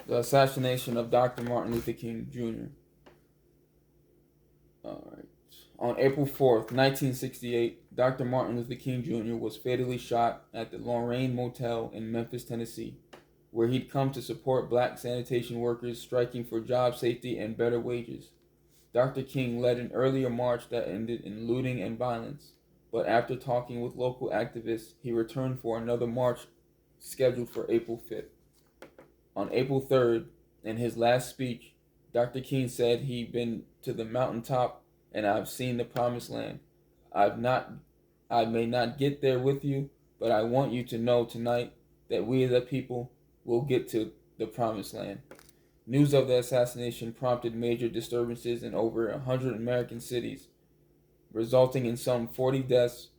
The assassination of Dr. Martin Luther King Jr. All right. On April 4th, 1968, Dr. Martin Luther King Jr. was fatally shot at the Lorraine Motel in Memphis, Tennessee, where he'd come to support black sanitation workers striking for job safety and better wages. Dr. King led an earlier march that ended in looting and violence, but after talking with local activists, he returned for another march scheduled for April 5th. On April 3rd, in his last speech, Dr. King said he'd been to the mountaintop and I've seen the promised land. I've not I may not get there with you, but I want you to know tonight that we as a people will get to the promised land. News of the assassination prompted major disturbances in over 100 American cities, resulting in some 40 deaths,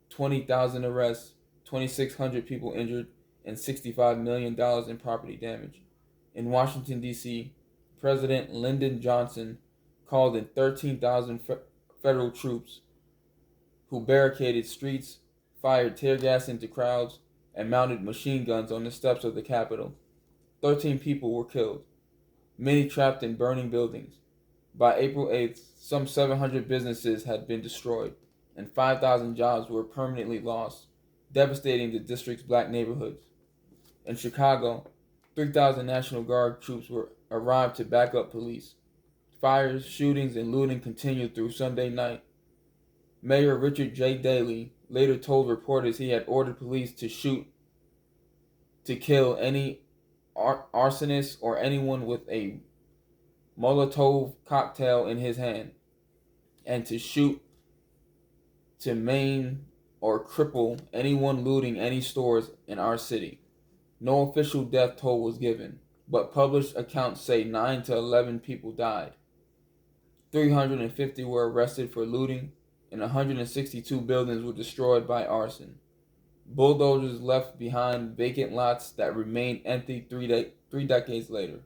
20,000 arrests, 2,600 people injured, and $65 million in property damage. In Washington, D.C., President Lyndon Johnson called in 13,000 federal troops who barricaded streets, fired tear gas into crowds, and mounted machine guns on the steps of the Capitol. 13 people were killed, many trapped in burning buildings. By April 8th, some 700 businesses had been destroyed, and 5,000 jobs were permanently lost, devastating the district's black neighborhoods. In Chicago, 3,000 National Guard troops arrived to back up police. Fires, shootings, and looting continued through Sunday night. Mayor Richard J. Daley later told reporters he had ordered police to shoot to kill any arsonist or anyone with a Molotov cocktail in his hand, and to shoot to maim or cripple anyone looting any stores in our city. No official death toll was given, but published accounts say 9 to 11 people died. 350 were arrested for looting, and 162 buildings were destroyed by arson. Bulldozers left behind vacant lots that remained empty three decades later.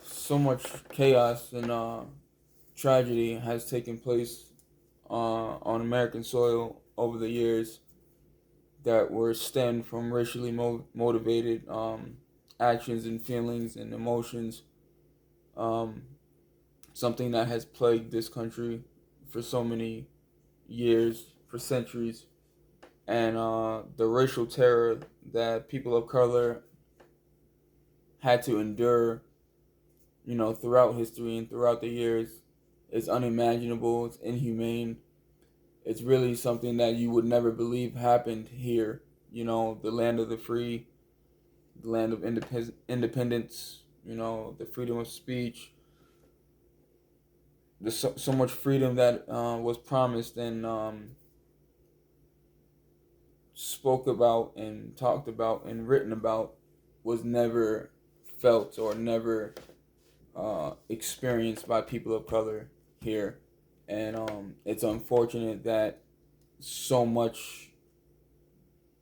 So much chaos and tragedy has taken place on American soil over the years that were stemmed from racially motivated actions and feelings and emotions. Something that has plagued this country for so many years, for centuries. And the racial terror that people of color had to endure, throughout history and throughout the years is unimaginable. It's inhumane. It's really something that you would never believe happened here. The land of the free, the land of independence, the freedom of speech. There's so much freedom that was promised and spoke about and talked about and written about was never felt or never experienced by people of color here. And it's unfortunate that so much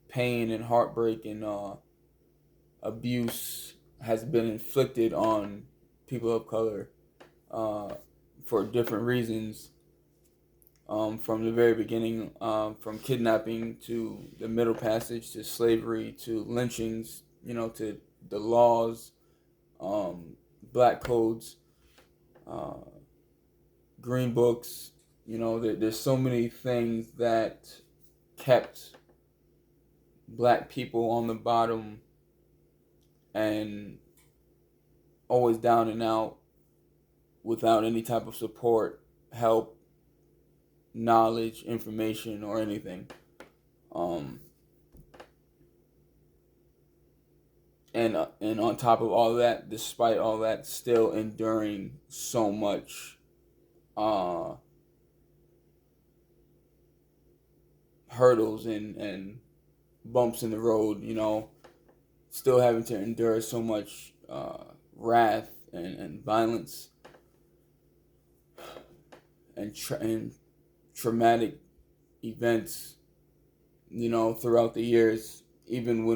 pain and heartbreak and abuse has been inflicted on people of color for different reasons, from the very beginning, from kidnapping to the Middle Passage to slavery to lynchings, to the laws, black codes, green books. There's so many things that kept black people on the bottom and always down and out without any type of support, help, knowledge, information, or anything. And on top of all that, despite all that, still enduring so much hurdles and bumps in the road, still having to endure so much wrath and violence and traumatic events, throughout the years, even when